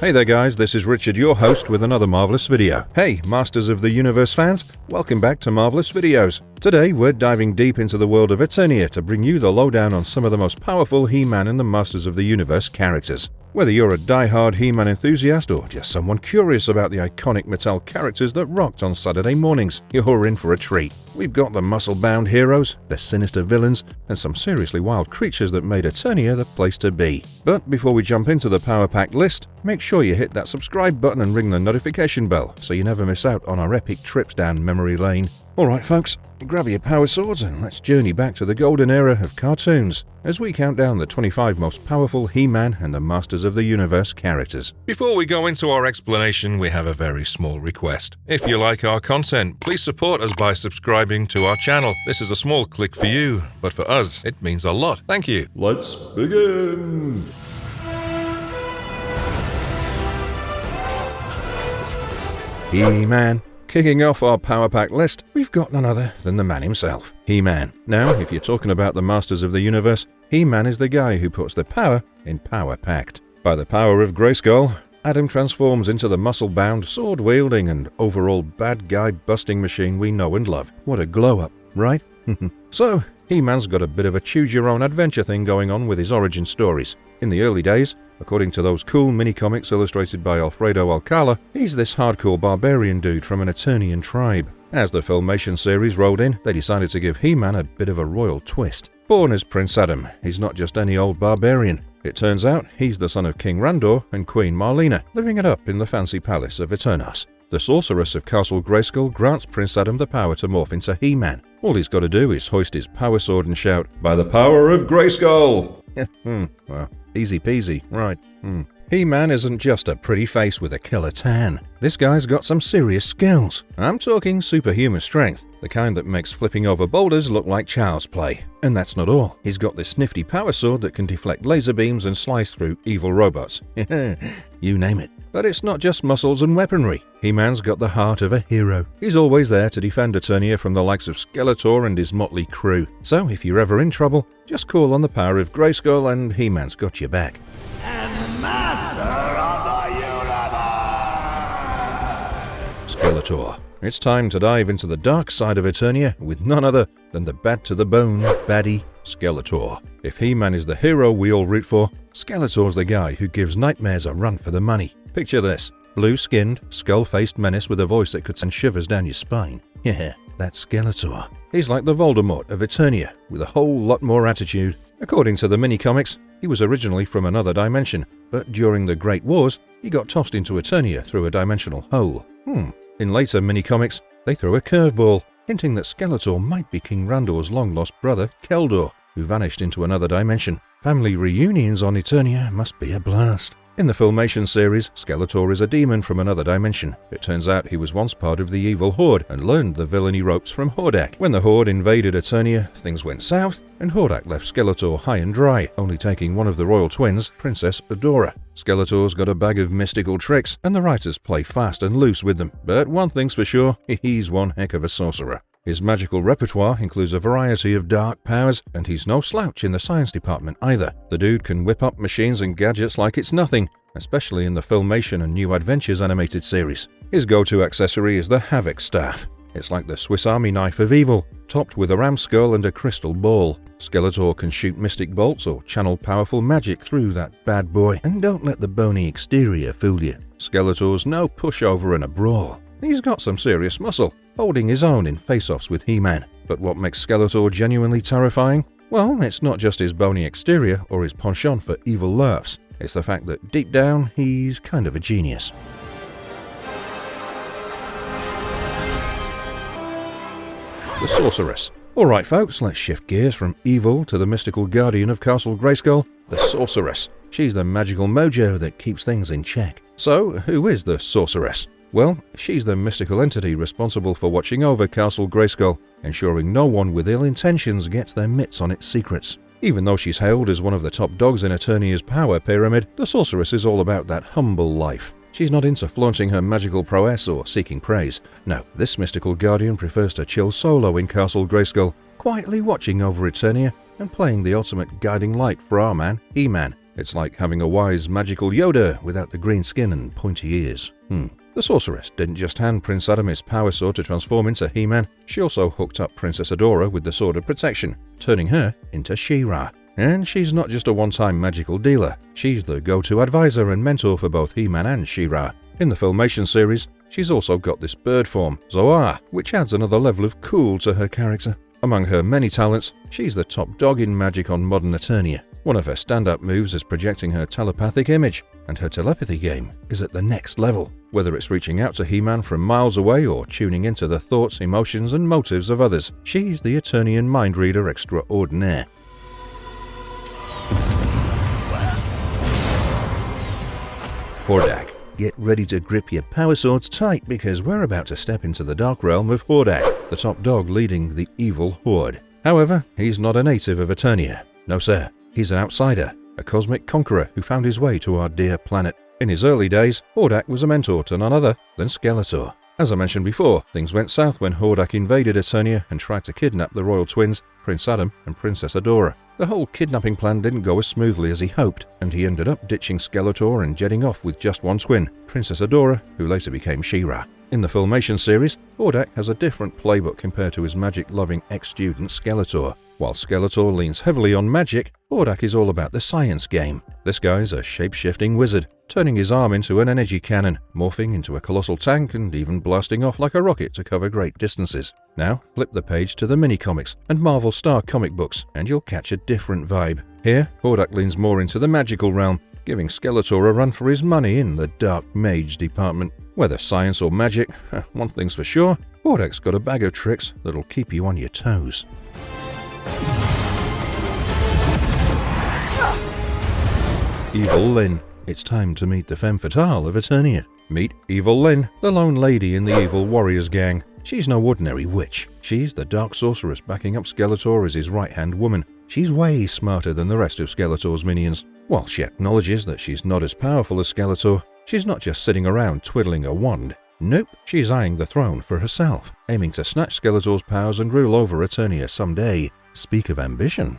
Hey there guys, this is Richard, your host with another Marvelous video. Hey, Masters of the Universe fans, welcome back to Marvelous Videos. Today we're diving deep into the world of Eternia to bring you the lowdown on some of the most powerful He-Man and the Masters of the Universe characters. Whether you're a die-hard He-Man enthusiast or just someone curious about the iconic Mattel characters that rocked on Saturday mornings, you're in for a treat. We've got the muscle-bound heroes, the sinister villains, and some seriously wild creatures that made Eternia the place to be. But before we jump into the Power Pack list, make sure you hit that subscribe button and ring the notification bell so you never miss out on our epic trips down memory lane. Alright folks, grab your power swords and let's journey back to the golden era of cartoons as we count down the 25 most powerful He-Man and the Masters of the Universe characters. Before we go into our explanation, we have a very small request. If you like our content, please support us by subscribing to our channel. This is a small click for you, but for us, it means a lot. Thank you. Let's begin! He-Man. Kicking off our Power Pack list, we've got none other than the man himself, He-Man. Now, if you're talking about the Masters of the Universe, He-Man is the guy who puts the power in Power Packed. By the power of Grayskull, Adam transforms into the muscle-bound, sword-wielding and overall bad guy-busting machine we know and love. What a glow-up, right? So, He-Man's got a bit of a choose-your-own-adventure thing going on with his origin stories. In the early days, according to those cool mini-comics illustrated by Alfredo Alcala, he's this hardcore barbarian dude from an Eternian tribe. As the Filmation series rolled in, they decided to give He-Man a bit of a royal twist. Born as Prince Adam, he's not just any old barbarian. It turns out he's the son of King Randor and Queen Marlena, living it up in the fancy palace of Eternos. The Sorceress of Castle Grayskull grants Prince Adam the power to morph into He-Man. All he's got to do is hoist his power sword and shout, "By the power of Grayskull!" Well, easy peasy, right. He-Man isn't just a pretty face with a killer tan. This guy's got some serious skills. I'm talking superhuman strength, the kind that makes flipping over boulders look like child's play. And that's not all. He's got this nifty power sword that can deflect laser beams and slice through evil robots. You name it. But it's not just muscles and weaponry. He-Man's got the heart of a hero. He's always there to defend Eternia from the likes of Skeletor and his motley crew. So if you're ever in trouble, just call on the power of Grayskull and He-Man's got your back. And Master of the Universe! Skeletor. It's time to dive into the dark side of Eternia with none other than the bad-to-the-bone baddie, Skeletor. If He-Man is the hero we all root for, Skeletor's the guy who gives nightmares a run for the money. Picture this, blue-skinned, skull-faced menace with a voice that could send shivers down your spine. Yeah, that's Skeletor. He's like the Voldemort of Eternia, with a whole lot more attitude. According to the mini-comics, he was originally from another dimension, but during the Great Wars, he got tossed into Eternia through a dimensional hole. In later mini-comics, they throw a curveball, hinting that Skeletor might be King Randor's long-lost brother, Keldor, who vanished into another dimension. Family reunions on Eternia must be a blast. In the Filmation series, Skeletor is a demon from another dimension. It turns out he was once part of the evil Horde and learned the villainy ropes from Hordak. When the Horde invaded Eternia, things went south, and Hordak left Skeletor high and dry, only taking one of the royal twins, Princess Adora. Skeletor's got a bag of mystical tricks, and the writers play fast and loose with them. But one thing's for sure, he's one heck of a sorcerer. His magical repertoire includes a variety of dark powers, and he's no slouch in the science department either. The dude can whip up machines and gadgets like it's nothing, especially in the Filmation and New Adventures animated series. His go-to accessory is the Havoc Staff. It's like the Swiss Army knife of evil, topped with a ram skull and a crystal ball. Skeletor can shoot mystic bolts or channel powerful magic through that bad boy. And don't let the bony exterior fool you. Skeletor's no pushover in a brawl. He's got some serious muscle, holding his own in face-offs with He-Man. But what makes Skeletor genuinely terrifying? Well, it's not just his bony exterior or his penchant for evil laughs. It's the fact that deep down, he's kind of a genius. The Sorceress. Alright folks, let's shift gears from evil to the mystical guardian of Castle Grayskull, the Sorceress. She's the magical mojo that keeps things in check. So, who is the Sorceress? Well, she's the mystical entity responsible for watching over Castle Grayskull, ensuring no one with ill intentions gets their mitts on its secrets. Even though she's hailed as one of the top dogs in Eternia's power pyramid, the Sorceress is all about that humble life. She's not into flaunting her magical prowess or seeking praise. No, this mystical guardian prefers to chill solo in Castle Grayskull, quietly watching over Eternia and playing the ultimate guiding light for our man, He-Man. It's like having a wise magical Yoda without the green skin and pointy ears. The Sorceress didn't just hand Prince Adam his power sword to transform into HeMan, she also hooked up Princess Adora with the Sword of Protection, turning her into Shira. And she's not just a one-time magical dealer, she's the go-to advisor and mentor for both HeMan and Shira. In the Filmation series, she's also got this bird form, Zoar, which adds another level of cool to her character. Among her many talents, she's the top dog in magic on modern Eternia. One of her stand-up moves is projecting her telepathic image, and her telepathy game is at the next level. Whether it's reaching out to HeMan from miles away or tuning into the thoughts, emotions, and motives of others, she's the Eternian mind reader extraordinaire. Hordak. Get ready to grip your power swords tight because we're about to step into the dark realm of Hordak, the top dog leading the evil horde. However, he's not a native of Eternia. No sir, he's an outsider, a cosmic conqueror who found his way to our dear planet. In his early days, Hordak was a mentor to none other than Skeletor. As I mentioned before, things went south when Hordak invaded Eternia and tried to kidnap the royal twins, Prince Adam and Princess Adora. The whole kidnapping plan didn't go as smoothly as he hoped, and he ended up ditching Skeletor and jetting off with just one twin, Princess Adora, who later became Shira. In the Filmation series, Hordak has a different playbook compared to his magic-loving ex-student Skeletor. While Skeletor leans heavily on magic, Hordak is all about the science game. This guy's a shape-shifting wizard, turning his arm into an energy cannon, morphing into a colossal tank, and even blasting off like a rocket to cover great distances. Now, flip the page to the mini-comics and Marvel Star comic books, and you'll catch a different vibe. Here, Hordak leans more into the magical realm, giving Skeletor a run for his money in the dark mage department. Whether science or magic, one thing's for sure, Hordak's got a bag of tricks that'll keep you on your toes. Evil Lynn. It's time to meet the femme fatale of Eternia. Meet Evil Lynn, the lone lady in the Evil Warriors gang. She's no ordinary witch. She's the Dark Sorceress backing up Skeletor as his right-hand woman. She's way smarter than the rest of Skeletor's minions. While she acknowledges that she's not as powerful as Skeletor, she's not just sitting around twiddling a wand. Nope, she's eyeing the throne for herself, aiming to snatch Skeletor's powers and rule over Eternia someday. Speak of ambition.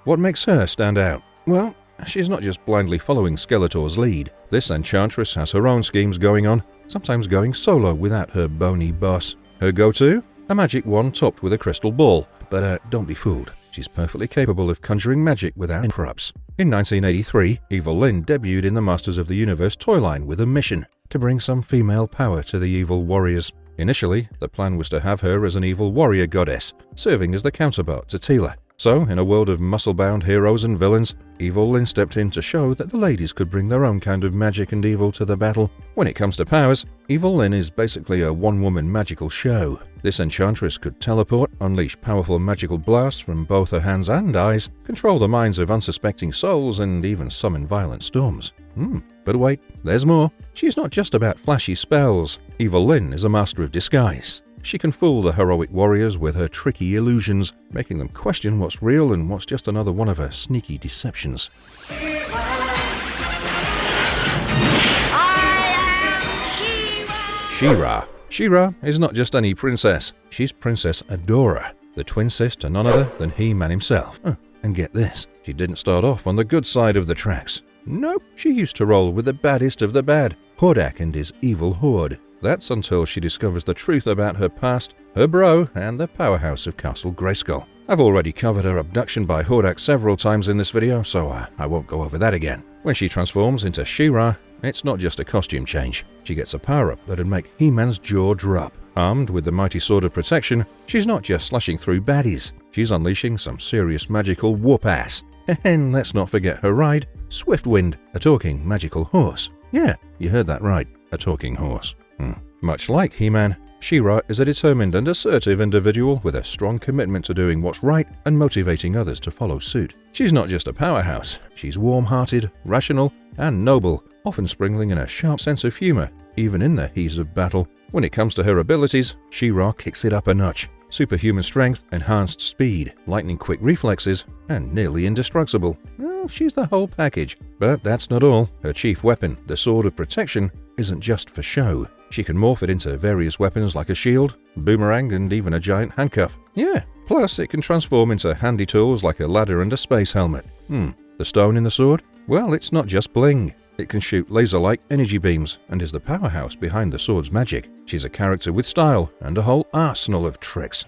What makes her stand out? Well, she's not just blindly following Skeletor's lead. This enchantress has her own schemes going on, sometimes going solo without her bony boss. Her go-to? A magic wand topped with a crystal ball. But don't be fooled, she's perfectly capable of conjuring magic without interrupts. In 1983, Evil Lynn debuted in the Masters of the Universe toy line with a mission to bring some female power to the Evil Warriors. Initially, the plan was to have her as an evil warrior goddess, serving as the counterpart to Tila. So, in a world of muscle-bound heroes and villains, Evil Lynn stepped in to show that the ladies could bring their own kind of magic and evil to the battle. When it comes to powers, Evil Lynn is basically a one-woman magical show. This enchantress could teleport, unleash powerful magical blasts from both her hands and eyes, control the minds of unsuspecting souls, and even summon violent storms. But wait, there's more. She's not just about flashy spells. Evil Lynn is a master of disguise. She can fool the heroic warriors with her tricky illusions, making them question what's real and what's just another one of her sneaky deceptions. Shira. Shira is not just any princess, she's Princess Adora, the twin sister to none other than HeMan himself. And get this, she didn't start off on the good side of the tracks. Nope, she used to roll with the baddest of the bad, Hordak and his evil horde. That's until she discovers the truth about her past, her bro, and the powerhouse of Castle Grayskull. I've already covered her abduction by Hordak several times in this video, so I won't go over that again. When she transforms into Shira, it's not just a costume change. She gets a power-up that'd make HeMan's jaw drop. Armed with the mighty Sword of Protection, she's not just slashing through baddies, she's unleashing some serious magical whoop-ass. And let's not forget her ride, Swiftwind, a talking magical horse. Yeah, you heard that right, a talking horse. Much like HeMan, Shira is a determined and assertive individual with a strong commitment to doing what's right and motivating others to follow suit. She's not just a powerhouse, she's warm-hearted, rational, and noble, often sprinkling in a sharp sense of humor, even in the heat of battle. When it comes to her abilities, Shira kicks it up a notch. Superhuman strength, enhanced speed, lightning-quick reflexes, and nearly indestructible. Well, she's the whole package. But that's not all. Her chief weapon, the Sword of Protection, isn't just for show. She can morph it into various weapons like a shield, boomerang, and even a giant handcuff. Yeah, plus it can transform into handy tools like a ladder and a space helmet. The stone in the sword? Well, it's not just bling. It can shoot laser-like energy beams and is the powerhouse behind the sword's magic. She's a character with style and a whole arsenal of tricks.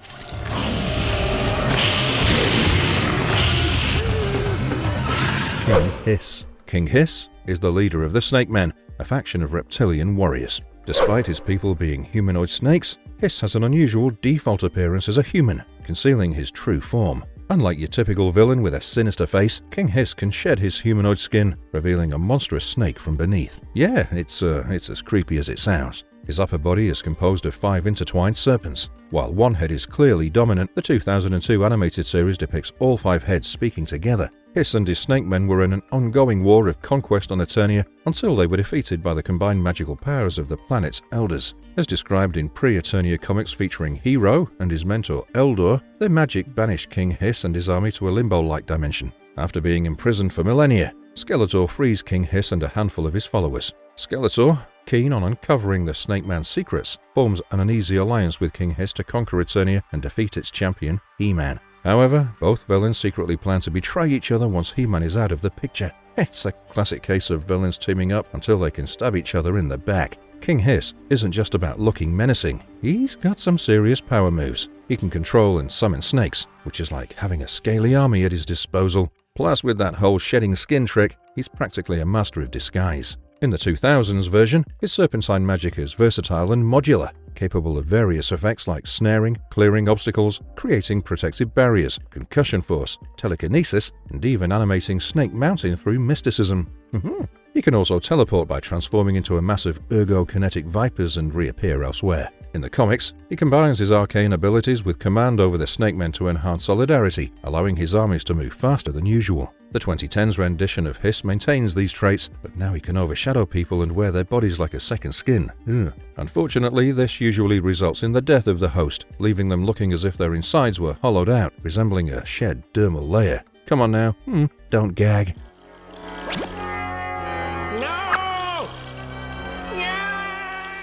King Hiss. King Hiss is the leader of the Snake Men, a faction of reptilian warriors. Despite his people being humanoid snakes, Hiss has an unusual default appearance as a human, concealing his true form. Unlike your typical villain with a sinister face, King Hiss can shed his humanoid skin, revealing a monstrous snake from beneath. Yeah, it's as creepy as it sounds. His upper body is composed of 5 intertwined serpents. While one head is clearly dominant, the 2002 animated series depicts all 5 heads speaking together. Hiss and his snake men were in an ongoing war of conquest on Eternia until they were defeated by the combined magical powers of the planet's elders. As described in pre-Eternia comics featuring Hero and his mentor Eldor, their magic banished King Hiss and his army to a limbo-like dimension. After being imprisoned for millennia, Skeletor frees King Hiss and a handful of his followers. Skeletor, keen on uncovering the Snake Man's secrets, forms an uneasy alliance with King Hiss to conquer Eternia and defeat its champion, HeMan. However, both villains secretly plan to betray each other once HeMan is out of the picture. It's a classic case of villains teaming up until they can stab each other in the back. King Hiss isn't just about looking menacing. He's got some serious power moves. He can control and summon snakes, which is like having a scaly army at his disposal. Plus, with that whole shedding skin trick, he's practically a master of disguise. In the 2000s version, his serpentine magic is versatile and modular, capable of various effects like snaring, clearing obstacles, creating protective barriers, concussion force, telekinesis, and even animating snake mounting through mysticism. He can also teleport by transforming into a massive ergo-kinetic vipers and reappear elsewhere. In the comics, he combines his arcane abilities with command over the Snake Men to enhance solidarity, allowing his armies to move faster than usual. The 2010s rendition of Hiss maintains these traits, but now he can overshadow people and wear their bodies like a second skin. Unfortunately, this usually results in the death of the host, leaving them looking as if their insides were hollowed out, resembling a shed dermal layer. Come on now, don't gag.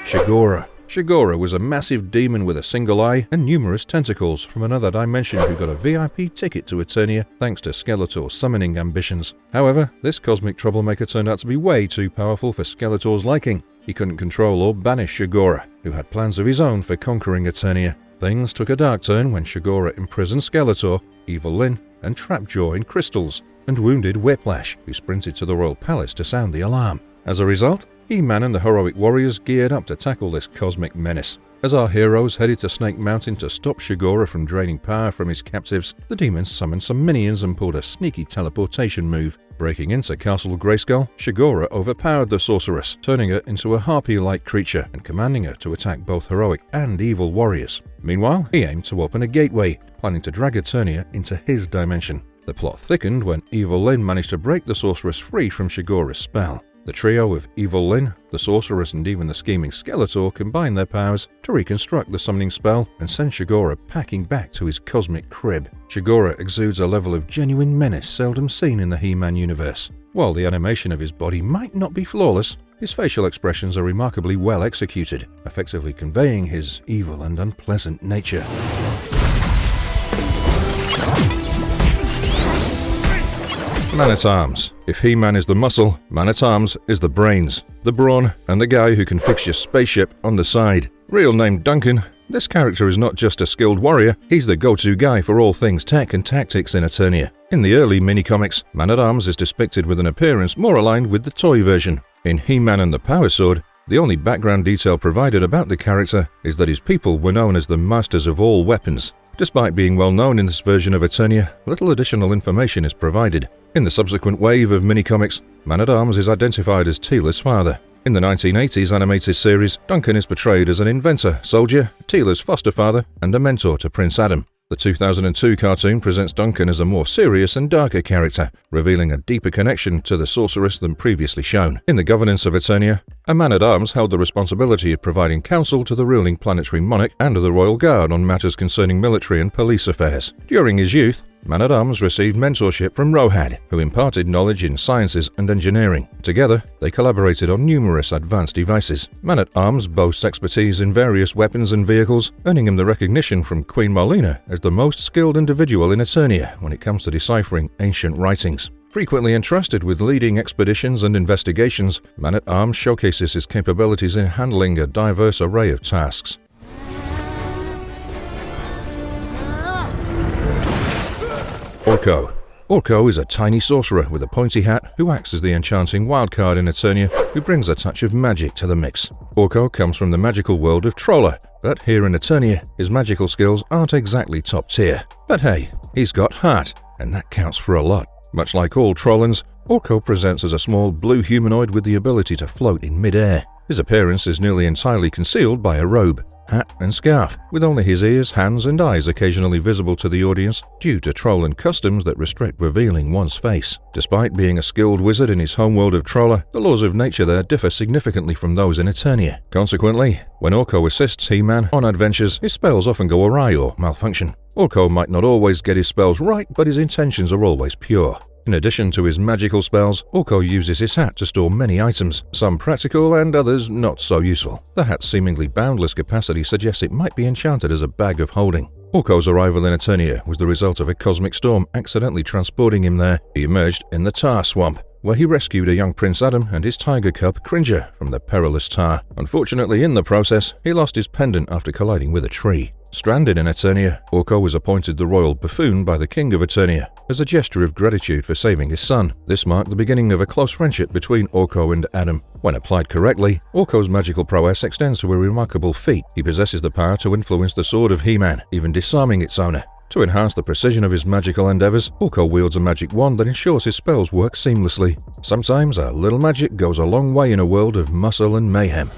Shagor. Shagor was a massive demon with a single eye and numerous tentacles from another dimension who got a VIP ticket to Eternia thanks to Skeletor's summoning ambitions. However, this cosmic troublemaker turned out to be way too powerful for Skeletor's liking. He couldn't control or banish Shagor, who had plans of his own for conquering Eternia. Things took a dark turn when Shagor imprisoned Skeletor, Evil Lynn, and Trapjaw in crystals, and wounded Whiplash, who sprinted to the royal palace to sound the alarm. As a result, HeMan and the heroic warriors geared up to tackle this cosmic menace. As our heroes headed to Snake Mountain to stop Shagor from draining power from his captives, the demons summoned some minions and pulled a sneaky teleportation move. Breaking into Castle Grayskull, Shagor overpowered the Sorceress, turning her into a harpy-like creature and commanding her to attack both heroic and evil warriors. Meanwhile, he aimed to open a gateway, planning to drag Eternia into his dimension. The plot thickened when Evil Lynn managed to break the Sorceress free from Shagor's spell. The trio of Evil Lynn, the Sorceress, and even the scheming Skeletor combine their powers to reconstruct the summoning spell and send Shagor packing back to his cosmic crib. Shagor exudes a level of genuine menace seldom seen in the HeMan universe. While the animation of his body might not be flawless, his facial expressions are remarkably well executed, effectively conveying his evil and unpleasant nature. Manatarms. If HeMan is the muscle, Manatarms is the brains, the brawn, and the guy who can fix your spaceship on the side. Real name Duncan, this character is not just a skilled warrior, he's the go-to guy for all things tech and tactics in Eternia. In the early mini-comics, Man-at-Arms is depicted with an appearance more aligned with the toy version. In HeMan and the Power Sword, the only background detail provided about the character is that his people were known as the Masters of All Weapons. Despite being well known in this version of Eternia, little additional information is provided. In the subsequent wave of mini-comics, Man-at-Arms is identified as Tila's father. In the 1980s animated series, Duncan is portrayed as an inventor, soldier, Tila's foster father, and a mentor to Prince Adam. The 2002 cartoon presents Duncan as a more serious and darker character, revealing a deeper connection to the Sorceress than previously shown. In the governance of Eternia, a Man-at-Arms held the responsibility of providing counsel to the ruling planetary monarch and the Royal Guard on matters concerning military and police affairs. During his youth, Man-at-Arms received mentorship from Rohad, who imparted knowledge in sciences and engineering. Together, they collaborated on numerous advanced devices. Man-at-Arms boasts expertise in various weapons and vehicles, earning him the recognition from Queen Marlena as the most skilled individual in Eternia when it comes to deciphering ancient writings. Frequently entrusted with leading expeditions and investigations, Man-at-Arms showcases his capabilities in handling a diverse array of tasks. Orco. Orco is a tiny sorcerer with a pointy hat who acts as the enchanting wildcard in Eternia, who brings a touch of magic to the mix. Orco comes from the magical world of Troller, but here in Eternia, his magical skills aren't exactly top tier. But hey, he's got heart, and that counts for a lot. Much like all Trollans, Orco presents as a small blue humanoid with the ability to float in mid-air. His appearance is nearly entirely concealed by a robe, hat and scarf, with only his ears, hands and eyes occasionally visible to the audience due to Trollan customs that restrict revealing one's face. Despite being a skilled wizard in his homeworld of Troller, the laws of nature there differ significantly from those in Eternia. Consequently, when Orco assists HeMan on adventures, his spells often go awry or malfunction. Orco might not always get his spells right, but his intentions are always pure. In addition to his magical spells, Orco uses his hat to store many items, some practical and others not so useful. The hat's seemingly boundless capacity suggests it might be enchanted as a bag of holding. Orco's arrival in Eternia was the result of a cosmic storm accidentally transporting him there. He emerged in the Tar Swamp, where he rescued a young Prince Adam and his tiger cub Cringer from the perilous tar. Unfortunately, in the process, he lost his pendant after colliding with a tree. Stranded in Eternia, Orco was appointed the royal buffoon by the king of Eternia as a gesture of gratitude for saving his son. This marked the beginning of a close friendship between Orco and Adam. When applied correctly, Orco's magical prowess extends to a remarkable feat. He possesses the power to influence the sword of HeMan, even disarming its owner. To enhance the precision of his magical endeavors, Orco wields a magic wand that ensures his spells work seamlessly. Sometimes a little magic goes a long way in a world of muscle and mayhem.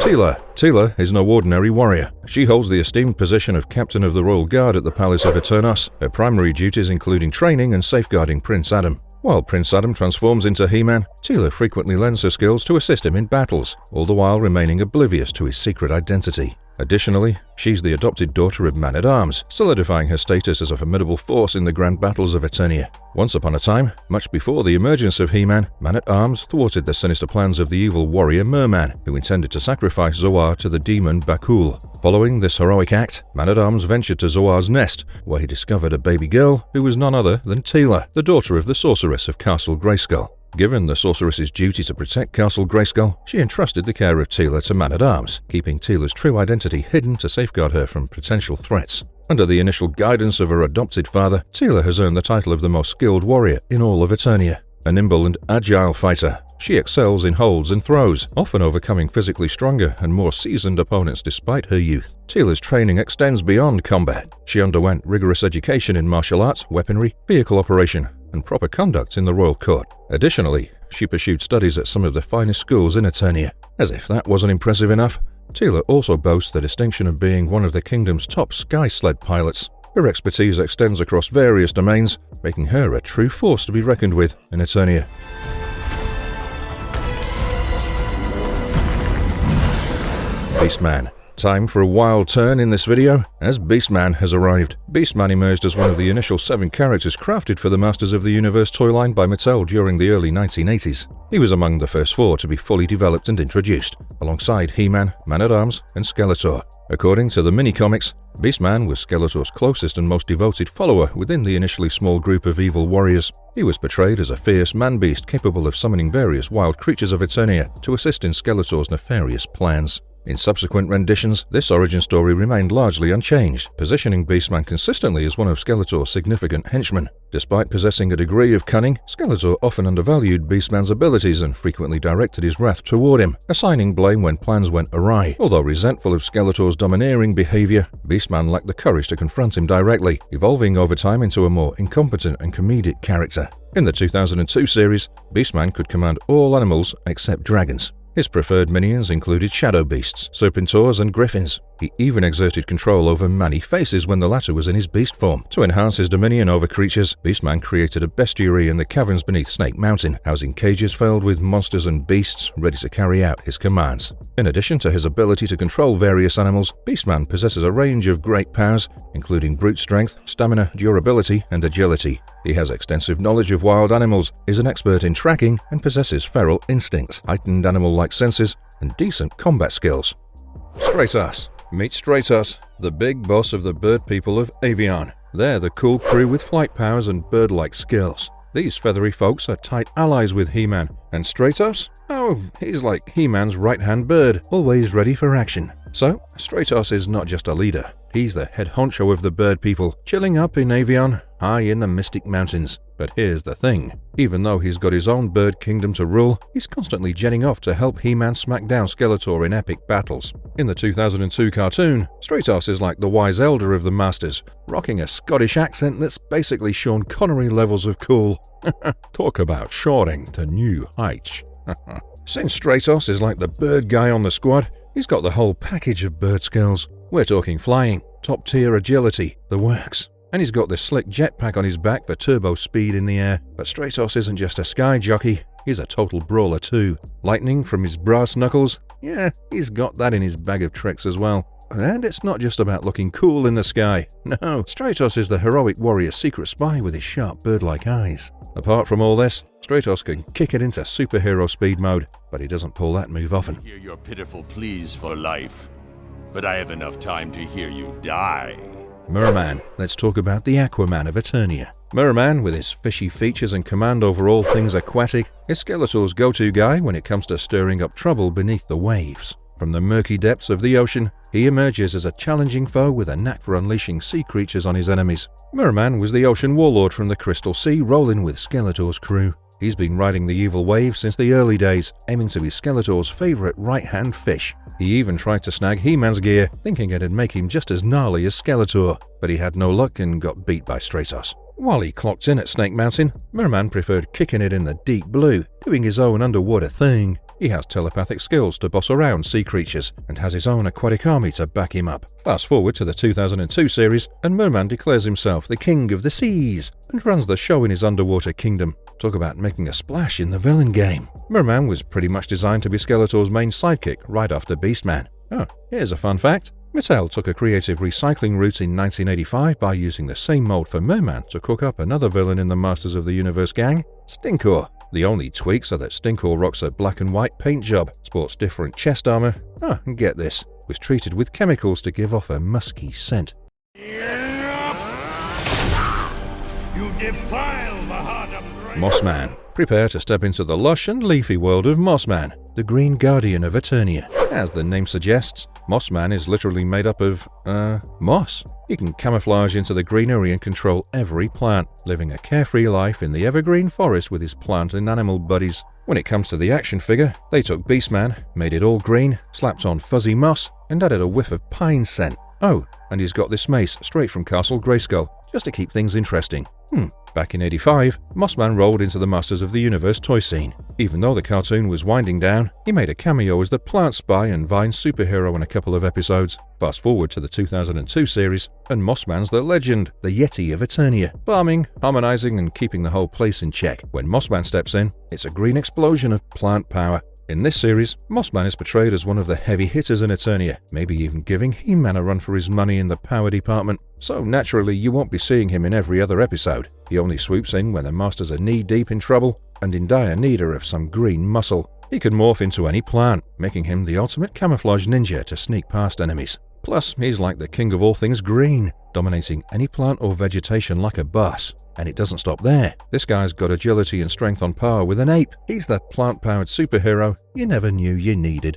Tila. Tila is no ordinary warrior. She holds the esteemed position of Captain of the Royal Guard at the Palace of Eternos, her primary duties including training and safeguarding Prince Adam. While Prince Adam transforms into HeMan, Tila frequently lends her skills to assist him in battles, all the while remaining oblivious to his secret identity. Additionally, she's the adopted daughter of Man-at-Arms, solidifying her status as a formidable force in the grand battles of Eternia. Once upon a time, much before the emergence of HeMan, Man-at-Arms thwarted the sinister plans of the evil warrior Merman, who intended to sacrifice Zoar to the demon Bakul. Following this heroic act, Man-at-Arms ventured to Zoar's nest, where he discovered a baby girl who was none other than Tila, the daughter of the Sorceress of Castle Grayskull. Given the Sorceress's duty to protect Castle Grayskull, she entrusted the care of Tila to Man-at-Arms, keeping Tila's true identity hidden to safeguard her from potential threats. Under the initial guidance of her adopted father, Tila has earned the title of the most skilled warrior in all of Eternia. A nimble and agile fighter, she excels in holds and throws, often overcoming physically stronger and more seasoned opponents despite her youth. Tila's training extends beyond combat. She underwent rigorous education in martial arts, weaponry, vehicle operation, and proper conduct in the royal court. Additionally, she pursued studies at some of the finest schools in Eternia. As if that wasn't impressive enough, Tila also boasts the distinction of being one of the kingdom's top sky sled pilots. Her expertise extends across various domains, making her a true force to be reckoned with in Eternia. Beastman. Time for a wild turn in this video, as Beastman has arrived. Beastman emerged as one of the initial 7 characters crafted for the Masters of the Universe toy line by Mattel during the early 1980s. He was among the first 4 to be fully developed and introduced, alongside HeMan, Man-at-Arms, and Skeletor. According to the mini-comics, Beastman was Skeletor's closest and most devoted follower within the initially small group of evil warriors. He was portrayed as a fierce man-beast capable of summoning various wild creatures of Eternia to assist in Skeletor's nefarious plans. In subsequent renditions, this origin story remained largely unchanged, positioning Beastman consistently as one of Skeletor's significant henchmen. Despite possessing a degree of cunning, Skeletor often undervalued Beastman's abilities and frequently directed his wrath toward him, assigning blame when plans went awry. Although resentful of Skeletor's domineering behavior, Beastman lacked the courage to confront him directly, evolving over time into a more incompetent and comedic character. In the 2002 series, Beastman could command all animals except dragons. His preferred minions included shadow beasts, serpentors, and griffins. He even exerted control over Manny Faces when the latter was in his beast form. To enhance his dominion over creatures, Beastman created a bestiary in the caverns beneath Snake Mountain, housing cages filled with monsters and beasts ready to carry out his commands. In addition to his ability to control various animals, Beastman possesses a range of great powers, including brute strength, stamina, durability, and agility. He has extensive knowledge of wild animals, is an expert in tracking, and possesses feral instincts, heightened animal-like senses, and decent combat skills. Stratos. Meet Stratos, the big boss of the bird people of Avion. They're the cool crew with flight powers and bird-like skills. These feathery folks are tight allies with HeMan. And Stratos? Oh, he's like HeMan's right-hand bird, always ready for action. So, Stratos is not just a leader. He's the head honcho of the bird people, chilling up in Avion, high in the Mystic Mountains. But here's the thing. Even though he's got his own bird kingdom to rule, he's constantly jetting off to help HeMan smack down Skeletor in epic battles. In the 2002 cartoon, Stratos is like the wise elder of the Masters, rocking a Scottish accent that's basically Sean Connery levels of cool. Talk about soaring to new heights. Since Stratos is like the bird guy on the squad, he's got the whole package of bird skills. We're talking flying, top-tier agility, the works. And he's got this slick jetpack on his back for turbo speed in the air. But Stratos isn't just a sky jockey, he's a total brawler too. Lightning from his brass knuckles? Yeah, he's got that in his bag of tricks as well. And it's not just about looking cool in the sky. No, Stratos is the heroic warrior secret spy with his sharp bird-like eyes. Apart from all this, Stratos can kick it into superhero speed mode, but he doesn't pull that move often. Hear your pitiful pleas for life, but I have enough time to hear you die. Merman. Let's talk about the Aquaman of Eternia. Merman, with his fishy features and command over all things aquatic, is Skeletor's go-to guy when it comes to stirring up trouble beneath the waves. From the murky depths of the ocean, he emerges as a challenging foe with a knack for unleashing sea creatures on his enemies. Merman was the ocean warlord from the Crystal Sea, rolling with Skeletor's crew. He's been riding the evil wave since the early days, aiming to be Skeletor's favorite right-hand fish. He even tried to snag HeMan's gear, thinking it'd make him just as gnarly as Skeletor, but he had no luck and got beat by Stratos. While he clocked in at Snake Mountain, Merman preferred kicking it in the deep blue, doing his own underwater thing. He has telepathic skills to boss around sea creatures, and has his own aquatic army to back him up. Fast forward to the 2002 series, and Merman declares himself the king of the seas, and runs the show in his underwater kingdom. Talk about making a splash in the villain game. Merman was pretty much designed to be Skeletor's main sidekick right after Beastman. Oh, here's a fun fact. Mattel took a creative recycling route in 1985 by using the same mold for Merman to cook up another villain in the Masters of the Universe gang, Stinkor. The only tweaks are that Stinkor rocks a black and white paint job, sports different chest armor, and get this, was treated with chemicals to give off a musky scent. You defile the heart of grace. Mossman. Prepare to step into the lush and leafy world of Mossman, the Green Guardian of Eternia. As the name suggests, Mossman is literally made up of, moss. He can camouflage into the greenery and control every plant, living a carefree life in the evergreen forest with his plant and animal buddies. When it comes to the action figure, they took Beastman, made it all green, slapped on fuzzy moss, and added a whiff of pine scent. Oh, and he's got this mace straight from Castle Grayskull, just to keep things interesting. Back in '85, Mossman rolled into the Masters of the Universe toy scene. Even though the cartoon was winding down, he made a cameo as the plant spy and vine superhero in a couple of episodes. Fast forward to the 2002 series, and Mossman's the legend, the Yeti of Eternia, farming, harmonizing, and keeping the whole place in check. When Mossman steps in, it's a green explosion of plant power. In this series, Mossman is portrayed as one of the heavy hitters in Eternia, maybe even giving HeMan a run for his money in the power department. So naturally, you won't be seeing him in every other episode. He only swoops in when the Masters are knee-deep in trouble and in dire need of some green muscle. He can morph into any plant, making him the ultimate camouflage ninja to sneak past enemies. Plus, he's like the king of all things green, dominating any plant or vegetation like a boss. And it doesn't stop there. This guy's got agility and strength on par with an ape. He's the plant-powered superhero you never knew you needed.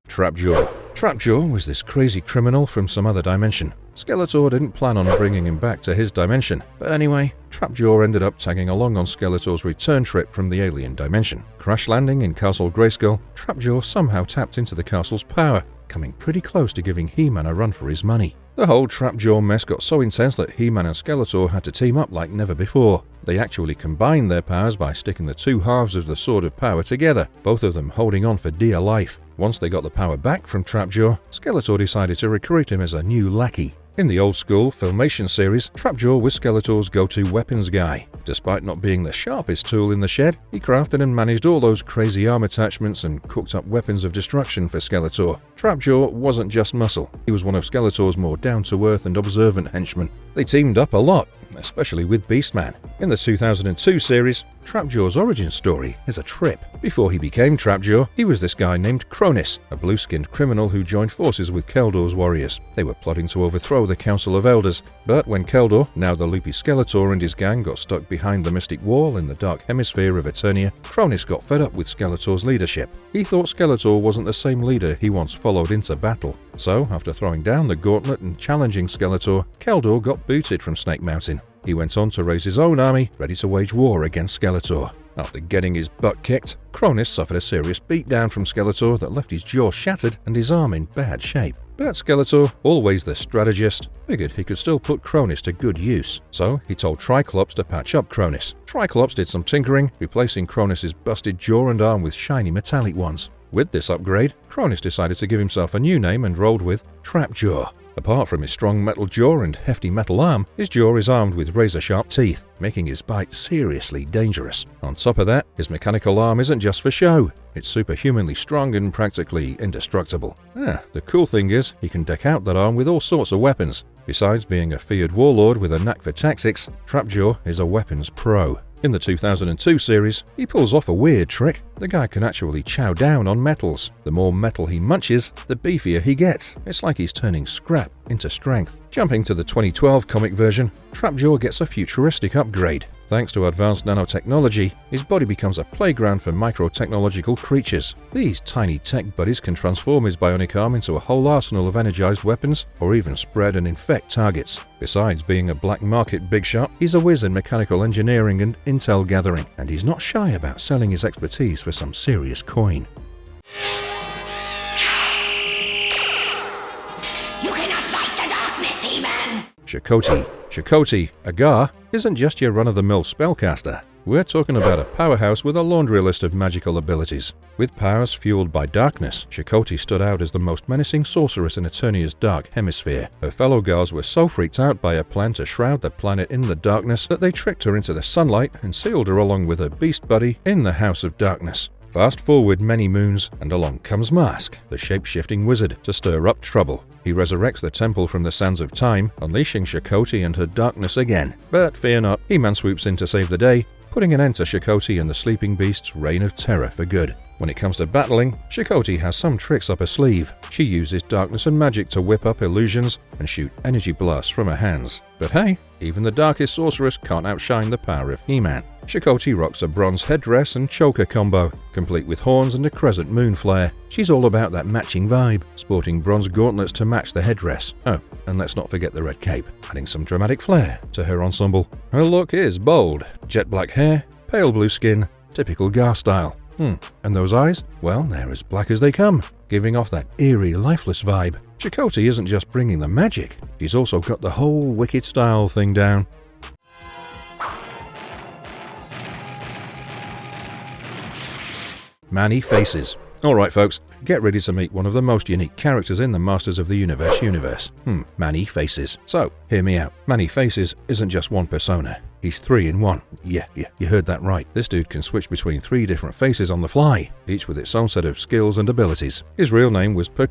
Trapjaw. Trapjaw was this crazy criminal from some other dimension. Skeletor didn't plan on bringing him back to his dimension, but anyway, Trapjaw ended up tagging along on Skeletor's return trip from the alien dimension. Crash landing in Castle Grayskull, Trapjaw somehow tapped into the castle's power, coming pretty close to giving HeMan a run for his money. The whole Trapjaw mess got so intense that HeMan and Skeletor had to team up like never before. They actually combined their powers by sticking the two halves of the Sword of Power together, both of them holding on for dear life. Once they got the power back from Trapjaw, Skeletor decided to recruit him as a new lackey. In the old-school Filmation series, Trapjaw was Skeletor's go-to weapons guy. Despite not being the sharpest tool in the shed, he crafted and managed all those crazy arm attachments and cooked up weapons of destruction for Skeletor. Trapjaw wasn't just muscle, he was one of Skeletor's more down-to-earth and observant henchmen. They teamed up a lot, especially with Beastman. In the 2002 series, Trapjaw's origin story is a trip. Before he became Trapjaw, he was this guy named Cronus, a blue-skinned criminal who joined forces with Keldor's warriors. They were plotting to overthrow the Council of Elders, but when Keldor, now the loopy Skeletor, and his gang got stuck behind the Mystic Wall in the Dark Hemisphere of Eternia, Cronus got fed up with Skeletor's leadership. He thought Skeletor wasn't the same leader he once followed into battle. So, after throwing down the gauntlet and challenging Skeletor, Keldor got booted from Snake Mountain. He went on to raise his own army, ready to wage war against Skeletor. After getting his butt kicked, Cronus suffered a serious beatdown from Skeletor that left his jaw shattered and his arm in bad shape. But Skeletor, always the strategist, figured he could still put Cronus to good use. So he told Triclops to patch up Cronus. Triclops did some tinkering, replacing Cronus's busted jaw and arm with shiny metallic ones. With this upgrade, Cronus decided to give himself a new name and rolled with Trapjaw. Apart from his strong metal jaw and hefty metal arm, his jaw is armed with razor-sharp teeth, making his bite seriously dangerous. On top of that, his mechanical arm isn't just for show. It's superhumanly strong and practically indestructible. The cool thing is, he can deck out that arm with all sorts of weapons. Besides being a feared warlord with a knack for tactics, Trapjaw is a weapons pro. In the 2002 series, he pulls off a weird trick. The guy can actually chow down on metals. The more metal he munches, the beefier he gets. It's like he's turning scrap into strength. Jumping to the 2012 comic version, Trapjaw gets a futuristic upgrade. Thanks to advanced nanotechnology, his body becomes a playground for microtechnological creatures. These tiny tech buddies can transform his bionic arm into a whole arsenal of energized weapons, or even spread and infect targets. Besides being a black market big shot, he's a whiz in mechanical engineering and intel gathering, and he's not shy about selling his expertise for some serious coin. You cannot fight the darkness, HeMan! Shote, Agar, isn't just your run-of-the-mill spellcaster. We're talking about a powerhouse with a laundry list of magical abilities. With powers fueled by darkness, Shote stood out as the most menacing sorceress in Eternia's Dark Hemisphere. Her fellow Gars were so freaked out by her plan to shroud the planet in the darkness that they tricked her into the sunlight and sealed her along with her beast buddy in the House of Darkness. Fast forward many moons, and along comes Mask, the shape-shifting wizard, to stir up trouble. He resurrects the temple from the sands of time, unleashing Shote and her darkness again. But fear not, HeMan swoops in to save the day, putting an end to Shote and the sleeping beast's reign of terror for good. When it comes to battling, Shote has some tricks up her sleeve. She uses darkness and magic to whip up illusions and shoot energy blasts from her hands. But hey, even the darkest sorceress can't outshine the power of HeMan. Shote rocks a bronze headdress and choker combo, complete with horns and a crescent moon flare. She's all about that matching vibe, sporting bronze gauntlets to match the headdress. Oh, and let's not forget the red cape, adding some dramatic flair to her ensemble. Her look is bold, jet black hair, pale blue skin, typical Gar style. And those eyes? Well, they're as black as they come, giving off that eerie, lifeless vibe. Shote isn't just bringing the magic, she's also got the whole wicked style thing down. Manny Faces. Alright folks, get ready to meet one of the most unique characters in the Masters of the universe. Manny Faces. So, hear me out. Manny Faces isn't just one persona. He's 3 in 1. Yeah, you heard that right. This dude can switch between 3 different faces on the fly, each with its own set of skills and abilities. His real name was Plor,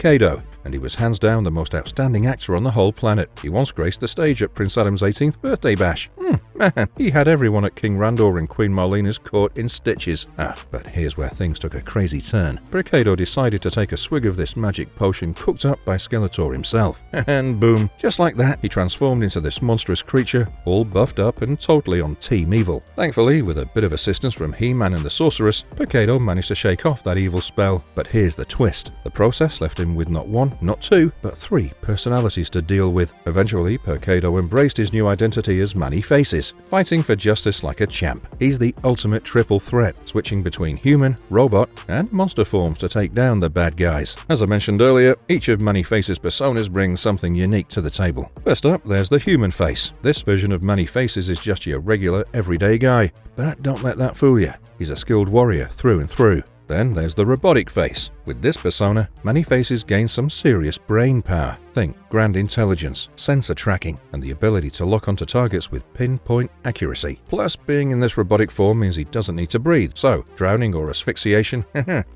and he was hands down the most outstanding actor on the whole planet. He once graced the stage at Prince Adam's 18th birthday bash. Man, he had everyone at King Randor and Queen Marlena's court in stitches. But here's where things took a crazy turn. Plor decided to take a swig of this magic potion cooked up by Skeletor himself. And boom, just like that, he transformed into this monstrous creature, all buffed up and totally on Team Evil. Thankfully, with a bit of assistance from HeMan and the Sorceress, Plor managed to shake off that evil spell. But here's the twist. The process left him with not 1, not 2, but 3 personalities to deal with. Eventually, Plor embraced his new identity as Manny Faces, fighting for justice like a champ. He's the ultimate triple threat, switching between human, robot, and monster forms to take down the bad guys. As I mentioned earlier, each of Manny Faces' personas brings something unique to the table. First up, there's the human face. This version of Manny Faces is just your regular, everyday guy. But don't let that fool you. He's a skilled warrior through and through. Then there's the robotic face. With this persona, Manny Faces gains some serious brain power. Think grand intelligence, sensor tracking, and the ability to lock onto targets with pinpoint accuracy. Plus, being in this robotic form means he doesn't need to breathe, so drowning or asphyxiation,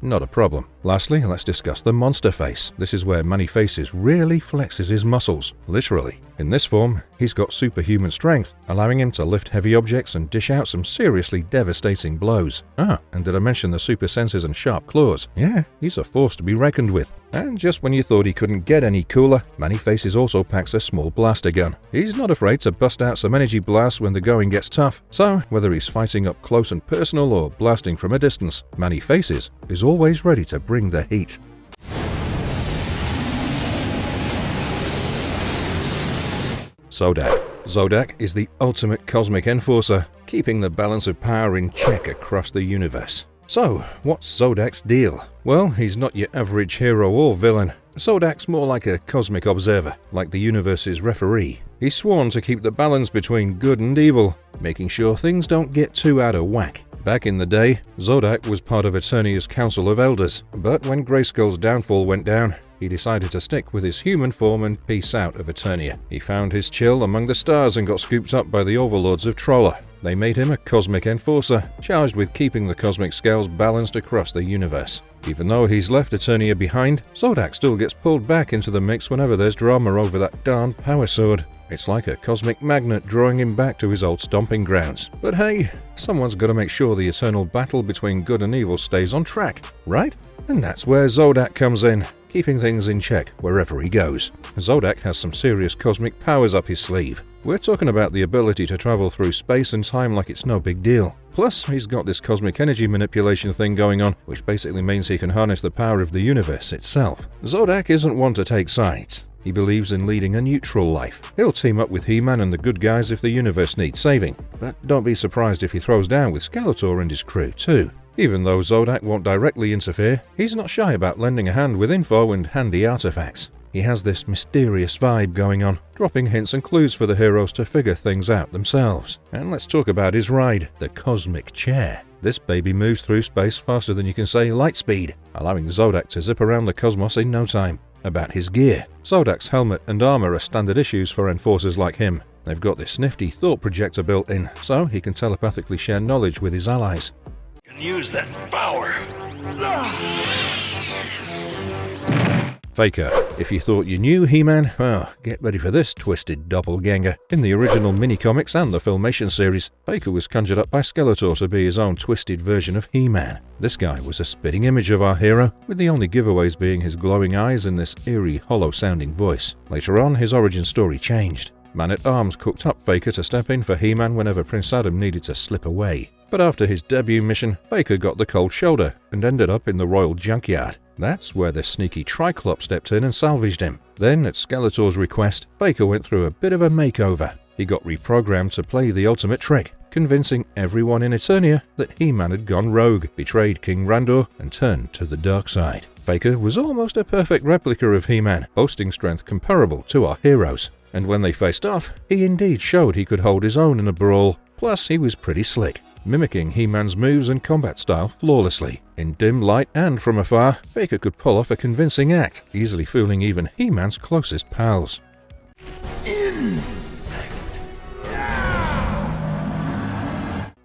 not a problem. Lastly, let's discuss the monster face. This is where Manny Faces really flexes his muscles, literally. In this form, he's got superhuman strength, allowing him to lift heavy objects and dish out some seriously devastating blows. And did I mention the super senses and sharp claws? Yeah, he's a force to be reckoned with. And just when you thought he couldn't get any cooler, Manny Faces also packs a small blaster gun. He's not afraid to bust out some energy blasts when the going gets tough. So, whether he's fighting up close and personal or blasting from a distance, Manny Faces is always ready to bring the heat. Zodak. Zodak is the ultimate cosmic enforcer, keeping the balance of power in check across the universe. So, what's Zodak's deal? Well, he's not your average hero or villain. Zodak's more like a cosmic observer, like the universe's referee. He's sworn to keep the balance between good and evil, making sure things don't get too out of whack. Back in the day, Zodak was part of Eternia's Council of Elders, but when Grayskull's downfall went down, he decided to stick with his human form and peace out of Eternia. He found his chill among the stars and got scooped up by the overlords of Troller. They made him a cosmic enforcer, charged with keeping the cosmic scales balanced across the universe. Even though he's left Eternia behind, Zodak still gets pulled back into the mix whenever there's drama over that darn power sword. It's like a cosmic magnet drawing him back to his old stomping grounds. But hey, someone's got to make sure the eternal battle between good and evil stays on track, right? And that's where Zodak comes in, keeping things in check wherever he goes. Zodak has some serious cosmic powers up his sleeve. We're talking about the ability to travel through space and time like it's no big deal. Plus, he's got this cosmic energy manipulation thing going on, which basically means he can harness the power of the universe itself. Zodak isn't one to take sides. He believes in leading a neutral life. He'll team up with HeMan and the good guys if the universe needs saving. But don't be surprised if he throws down with Skeletor and his crew too. Even though Zodak won't directly interfere, he's not shy about lending a hand with info and handy artifacts. He has this mysterious vibe going on, dropping hints and clues for the heroes to figure things out themselves. And let's talk about his ride, the Cosmic Chair. This baby moves through space faster than you can say light speed, allowing Zodak to zip around the cosmos in no time. About his gear, Zodak's helmet and armor are standard issues for enforcers like him. They've got this nifty thought projector built in, so he can telepathically share knowledge with his allies. Use that power. Faker. If you thought you knew HeMan, well, get ready for this twisted doppelganger. In the original mini-comics and the Filmation series, Faker was conjured up by Skeletor to be his own twisted version of HeMan. This guy was a spitting image of our hero, with the only giveaways being his glowing eyes and this eerie, hollow-sounding voice. Later on, his origin story changed. Man-at-Arms cooked up Faker to step in for HeMan whenever Prince Adam needed to slip away. But after his debut mission, Faker got the cold shoulder and ended up in the royal junkyard. That's where the sneaky triclops stepped in and salvaged him. Then, at Skeletor's request, Faker went through a bit of a makeover. He got reprogrammed to play the ultimate trick, convincing everyone in Eternia that HeMan had gone rogue, betrayed King Randor, and turned to the dark side. Faker was almost a perfect replica of HeMan, boasting strength comparable to our heroes. And when they faced off, he indeed showed he could hold his own in a brawl. Plus, he was pretty slick, mimicking HeMan's moves and combat style flawlessly. In dim light and from afar, Faker could pull off a convincing act, easily fooling even HeMan's closest pals.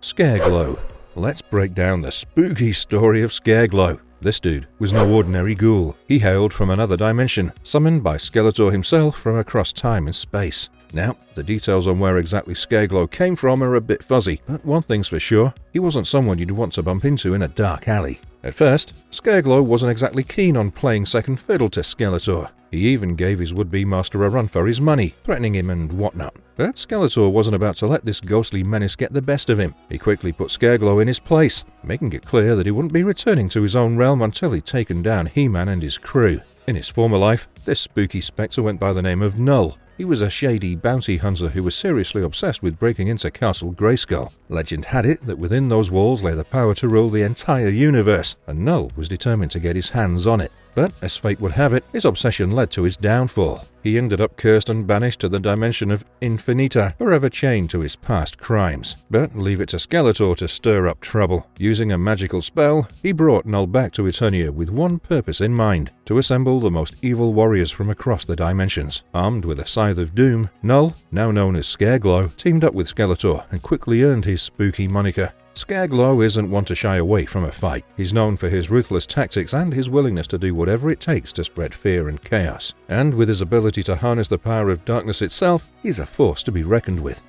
Scareglow. Let's break down the spooky story of Scareglow. This dude was no ordinary ghoul. He hailed from another dimension, summoned by Skeletor himself from across time and space. Now, the details on where exactly Scareglow came from are a bit fuzzy, but one thing's for sure, he wasn't someone you'd want to bump into in a dark alley. At first, Scareglow wasn't exactly keen on playing second fiddle to Skeletor. He even gave his would-be master a run for his money, threatening him and whatnot. But Skeletor wasn't about to let this ghostly menace get the best of him. He quickly put Scareglow in his place, making it clear that he wouldn't be returning to his own realm until he'd taken down HeMan and his crew. In his former life, this spooky spectre went by the name of Null. He was a shady bounty hunter who was seriously obsessed with breaking into Castle Grayskull. Legend had it that within those walls lay the power to rule the entire universe, and Null was determined to get his hands on it. But as fate would have it, his obsession led to his downfall. He ended up cursed and banished to the dimension of Infinita, forever chained to his past crimes. But leave it to Skeletor to stir up trouble. Using a magical spell, he brought Null back to Eternia with one purpose in mind: to assemble the most evil warriors from across the dimensions. Armed with a Scythe of Doom, Null, now known as Scareglow, teamed up with Skeletor and quickly earned his spooky moniker. Scareglow isn't one to shy away from a fight. He's known for his ruthless tactics and his willingness to do whatever it takes to spread fear and chaos. And with his ability to harness the power of darkness itself, he's a force to be reckoned with.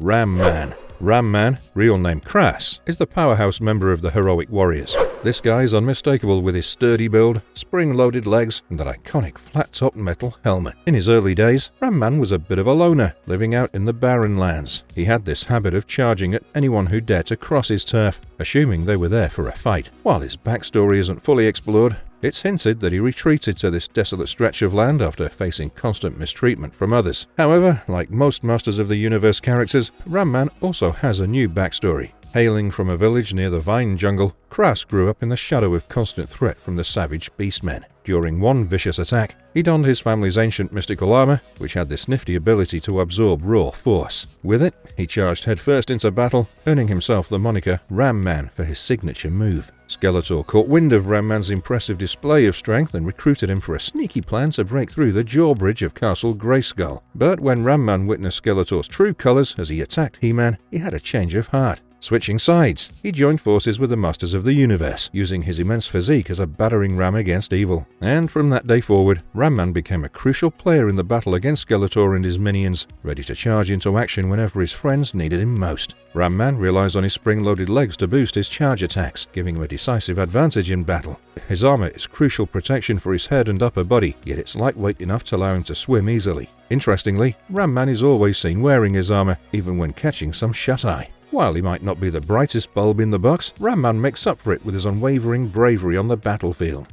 Ramman. Ramman, real name Crass, is the powerhouse member of the Heroic Warriors. This guy is unmistakable with his sturdy build, spring-loaded legs, and that iconic flat-topped metal helmet. In his early days, Ramman was a bit of a loner, living out in the barren lands. He had this habit of charging at anyone who dared to cross his turf, assuming they were there for a fight. While his backstory isn't fully explored, it's hinted that he retreated to this desolate stretch of land after facing constant mistreatment from others. However, like most Masters of the Universe characters, Ramman also has a new backstory. Hailing from a village near the Vine Jungle, Crass grew up in the shadow of constant threat from the savage Beastmen. During one vicious attack, he donned his family's ancient mystical armor, which had this nifty ability to absorb raw force. With it, he charged headfirst into battle, earning himself the moniker Ramman for his signature move. Skeletor caught wind of Ramman's impressive display of strength and recruited him for a sneaky plan to break through the drawbridge of Castle Grayskull. But when Ramman witnessed Skeletor's true colors as he attacked HeMan, he had a change of heart. Switching sides, he joined forces with the Masters of the Universe, using his immense physique as a battering ram against evil. And from that day forward, Ramman became a crucial player in the battle against Skeletor and his minions, ready to charge into action whenever his friends needed him most. Ramman relies on his spring-loaded legs to boost his charge attacks, giving him a decisive advantage in battle. His armor is crucial protection for his head and upper body, yet it's lightweight enough to allow him to swim easily. Interestingly, Ramman is always seen wearing his armor, even when catching some shut-eye. While he might not be the brightest bulb in the box, Ramman makes up for it with his unwavering bravery on the battlefield.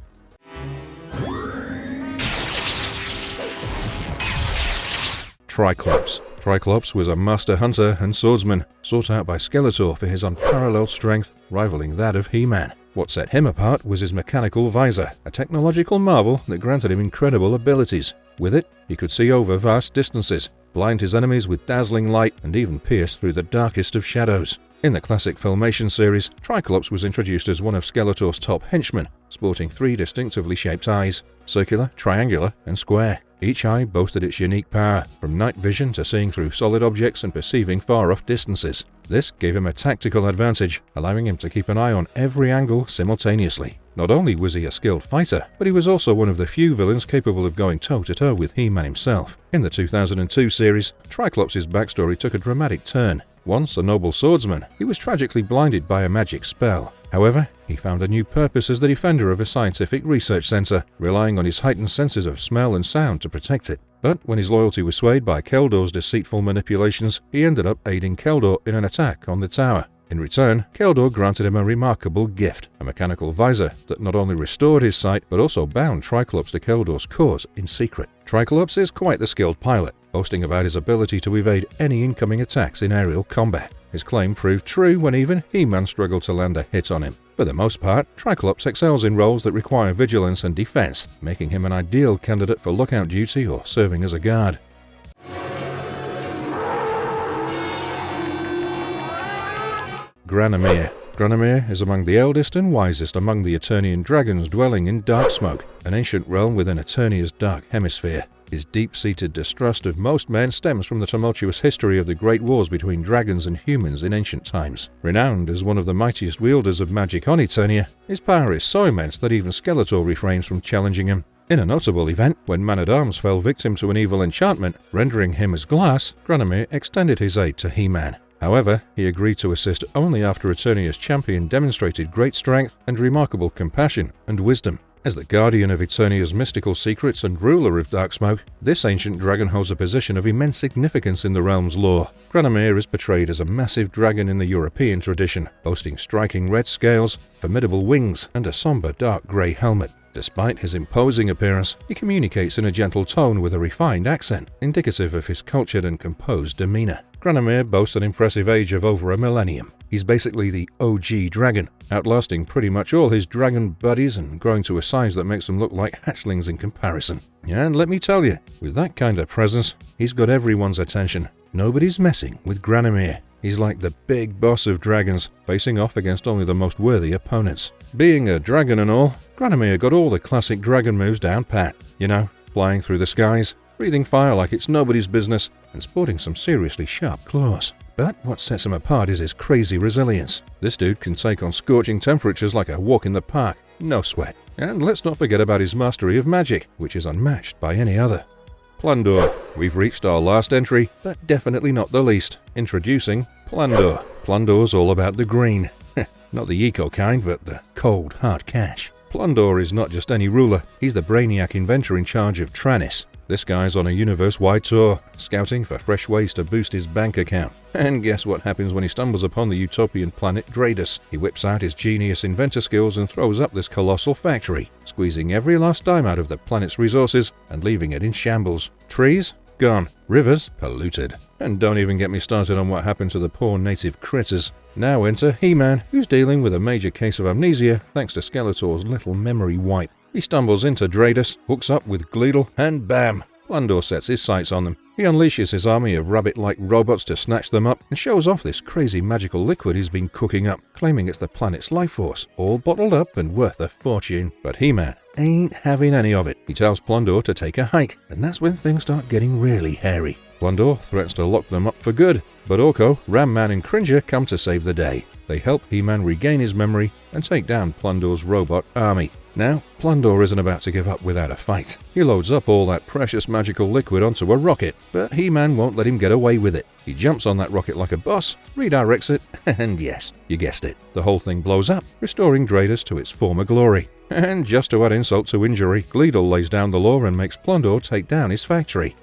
Triclops. Triclops was a master hunter and swordsman, sought out by Skeletor for his unparalleled strength, rivaling that of HeMan. What set him apart was his mechanical visor, a technological marvel that granted him incredible abilities. With it, he could see over vast distances, blind his enemies with dazzling light, and even pierce through the darkest of shadows. In the classic Filmation series, Triclops was introduced as one of Skeletor's top henchmen, sporting 3 distinctively shaped eyes: circular, triangular, and square. Each eye boasted its unique power, from night vision to seeing through solid objects and perceiving far-off distances. This gave him a tactical advantage, allowing him to keep an eye on every angle simultaneously. Not only was he a skilled fighter, but he was also one of the few villains capable of going toe-to-toe with HeMan himself. In the 2002 series, Triclops' backstory took a dramatic turn. Once a noble swordsman, he was tragically blinded by a magic spell. However, he found a new purpose as the defender of a scientific research center, relying on his heightened senses of smell and sound to protect it. But when his loyalty was swayed by Keldor's deceitful manipulations, he ended up aiding Keldor in an attack on the tower. In return, Keldor granted him a remarkable gift, a mechanical visor that not only restored his sight, but also bound Triclops to Keldor's cause in secret. Triclops is quite the skilled pilot, boasting about his ability to evade any incoming attacks in aerial combat. His claim proved true when even HeMan struggled to land a hit on him. For the most part, Triclops excels in roles that require vigilance and defense, making him an ideal candidate for lookout duty or serving as a guard. Granomir. Granomir is among the eldest and wisest among the Eternian dragons dwelling in Darksmoke, an ancient realm within Eternia's dark hemisphere. His deep-seated distrust of most men stems from the tumultuous history of the great wars between dragons and humans in ancient times. Renowned as one of the mightiest wielders of magic on Eternia, his power is so immense that even Skeletor refrains from challenging him. In a notable event, when manatarms fell victim to an evil enchantment, rendering him as glass, Granomir extended his aid to HeMan. However, he agreed to assist only after Eternia's champion demonstrated great strength and remarkable compassion and wisdom. As the guardian of Eternia's mystical secrets and ruler of Darksmoke, this ancient dragon holds a position of immense significance in the realm's lore. Granomir is portrayed as a massive dragon in the European tradition, boasting striking red scales, formidable wings, and a somber dark grey helmet. Despite his imposing appearance, he communicates in a gentle tone with a refined accent, indicative of his cultured and composed demeanor. Granomir boasts an impressive age of over a millennium. He's basically the OG dragon, outlasting pretty much all his dragon buddies and growing to a size that makes them look like hatchlings in comparison. And let me tell you, with that kind of presence, he's got everyone's attention. Nobody's messing with Granamyr. He's like the big boss of dragons, facing off against only the most worthy opponents. Being a dragon and all, Granamyr got all the classic dragon moves down pat. You know, flying through the skies, breathing fire like it's nobody's business, and sporting some seriously sharp claws. But what sets him apart is his crazy resilience. This dude can take on scorching temperatures like a walk in the park, no sweat. And let's not forget about his mastery of magic, which is unmatched by any other. Plor. We've reached our last entry, but definitely not the least. Introducing Plor. Plor's all about the green. Not the eco kind, but the cold, hard cash. Plor is not just any ruler, he's the brainiac inventor in charge of Tranis. This guy's on a universe-wide tour, scouting for fresh ways to boost his bank account. And guess what happens when he stumbles upon the utopian planet Stratos? He whips out his genius inventor skills and throws up this colossal factory, squeezing every last dime out of the planet's resources and leaving it in shambles. Trees? Gone. Rivers? Polluted. And don't even get me started on what happened to the poor native critters. Now enter HeMan, who's dealing with a major case of amnesia thanks to Skeletor's little memory wipe. He stumbles into Stratos, hooks up with Gleedle, and bam! Plor sets his sights on them. He unleashes his army of rabbit-like robots to snatch them up and shows off this crazy magical liquid he's been cooking up, claiming it's the planet's life force, all bottled up and worth a fortune. But HeMan ain't having any of it. He tells Plor to take a hike, and that's when things start getting really hairy. Plor threatens to lock them up for good, but Orco, Ramman, and Cringer come to save the day. They help HeMan regain his memory and take down Plor's robot army. Now, Plor isn't about to give up without a fight. He loads up all that precious magical liquid onto a rocket, but HeMan won't let him get away with it. He jumps on that rocket like a boss, redirects it, and yes, you guessed it, the whole thing blows up, restoring Stratos to its former glory. And just to add insult to injury, Gleedle lays down the law and makes Plor take down his factory.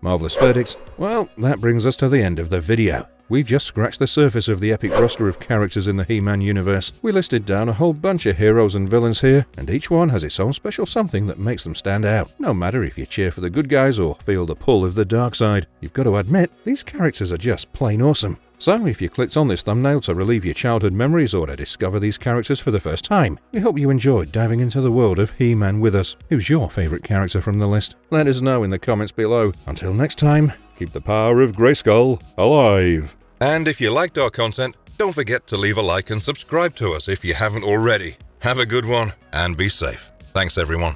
Marvelous verdicts? Well, that brings us to the end of the video. We've just scratched the surface of the epic roster of characters in the HeMan universe. We listed down a whole bunch of heroes and villains here, and each one has its own special something that makes them stand out. No matter if you cheer for the good guys or feel the pull of the dark side, you've got to admit, these characters are just plain awesome. So if you clicked on this thumbnail to relive your childhood memories or to discover these characters for the first time, we hope you enjoyed diving into the world of HeMan with us. Who's your favourite character from the list? Let us know in the comments below. Until next time, keep the power of Grayskull alive. And if you liked our content, don't forget to leave a like and subscribe to us if you haven't already. Have a good one and be safe. Thanks everyone.